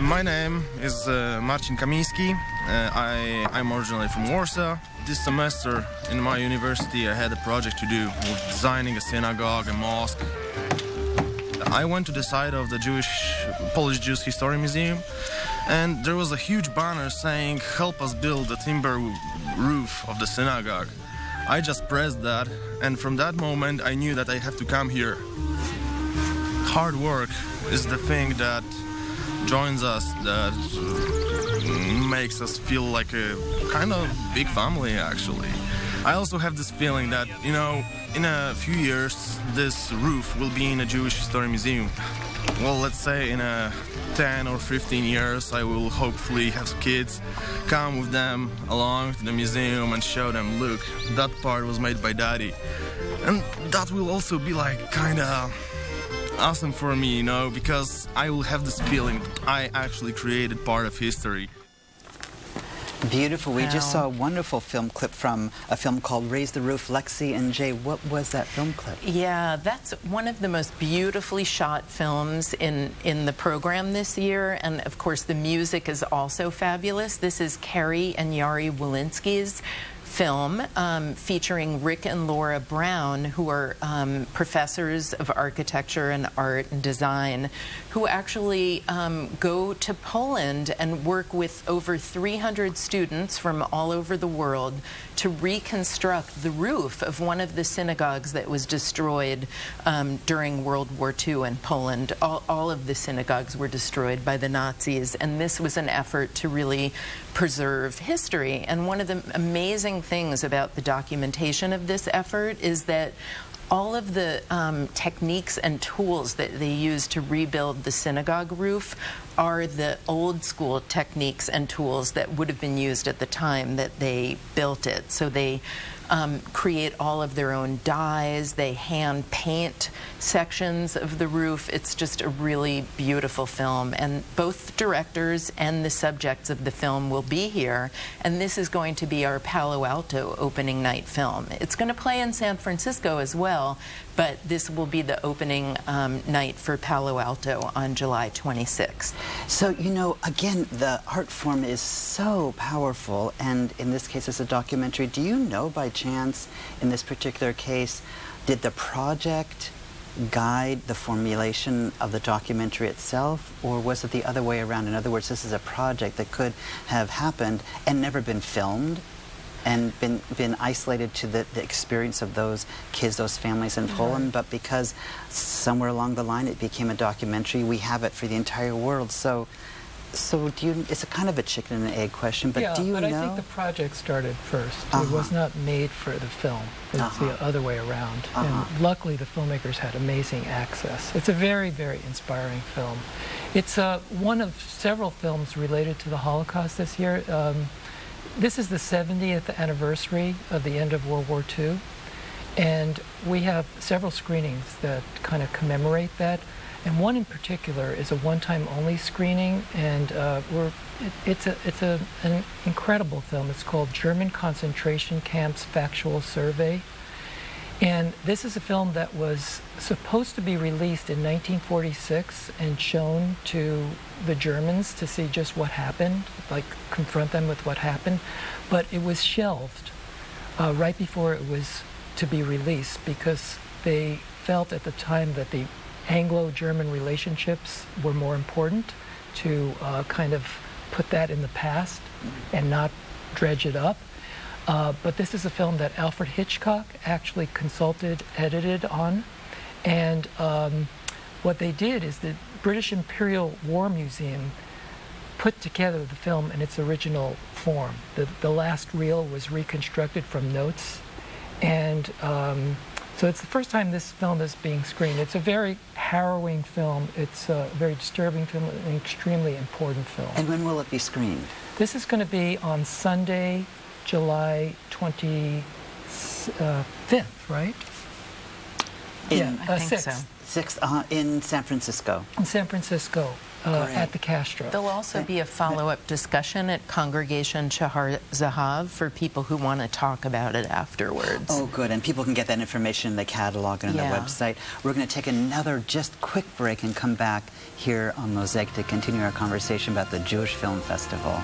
My name is Marcin Kamiński. I'm originally from Warsaw. This semester in my university I had a project to do with designing a synagogue, a mosque. I went to the site of the Polish Jewish History Museum, and there was a huge banner saying, "Help us build the timber roof of the synagogue." I just pressed that, and from that moment I knew that I have to come here. Hard work is the thing that joins us, that makes us feel like a kind of big family, actually. I also have this feeling that, you know, in a few years this roof will be in a Jewish History Museum. Well, let's say in 10 or 15 years I will hopefully have kids, come with them along to the museum and show them, look, that part was made by Daddy. And that will also be like kind of awesome for me, you know, because I will have this feeling that I actually created part of history. Beautiful. We just saw a wonderful film clip from a film called Raise the Roof. Lexi and Jay, what was that film clip? Yeah, that's one of the most beautifully shot films in the program this year, and of course the music is also fabulous. This is Carrie and Yari Walensky's film featuring Rick and Laura Brown, who are professors of architecture and art and design, who actually go to Poland and work with over 300 students from all over the world to reconstruct the roof of one of the synagogues that was destroyed during World War II in Poland. All of the synagogues were destroyed by the Nazis, and this was an effort to really preserve history. And one of the amazing things about the documentation of this effort is that all of the techniques and tools that they use to rebuild the synagogue roof are the old school techniques and tools that would have been used at the time that they built it. So they create all of their own dyes, they hand paint sections of the roof. It's just a really beautiful film, and both directors and the subjects of the film will be here, and this is going to be our Palo Alto opening night film. It's going to play in San Francisco as well, but this will be the opening night for Palo Alto on July 26th. So, you know, again, the art form is so powerful, and in this case it's a documentary. Do you know by chance, in this particular case, did the project guide the formulation of the documentary itself, or was it the other way around? In other words, this is a project that could have happened and never been filmed and been isolated to the experience of those kids, those families in Poland, but because somewhere along the line it became a documentary, we have it for the entire world. So do you, it's a kind of a chicken and egg question, but do you know? Yeah, but I think the project started first. It was not made for the film. It's the other way around. And luckily the filmmakers had amazing access. It's a very, very inspiring film. It's one of several films related to the Holocaust this year. This is the 70th anniversary of the end of World War II, and we have several screenings that kind of commemorate that. And one in particular is a one-time only screening, and it's an incredible film. It's called German Concentration Camps Factual Survey. And this is a film that was supposed to be released in 1946 and shown to the Germans to see just what happened, like confront them with what happened. But it was shelved right before it was to be released because they felt at the time that the Anglo-German relationships were more important, to kind of put that in the past and not dredge it up. But this is a film that Alfred Hitchcock actually consulted, edited on, and what they did is the British Imperial War Museum put together the film in its original form. The last reel was reconstructed from notes, and so it's the first time this film is being screened. It's a very harrowing film. It's a very disturbing film, an extremely important film. And when will it be screened? This is going to be on Sunday, July 25th, right? I think 6th. so. 6th in San Francisco. In San Francisco. at the Castro. There'll also be a follow-up discussion at Congregation Shahar Zahav for people who want to talk about it afterwards. Oh, good. And people can get that information in the catalog and on the website. We're going to take another just quick break and come back here on Mosaic to continue our conversation about the Jewish Film Festival.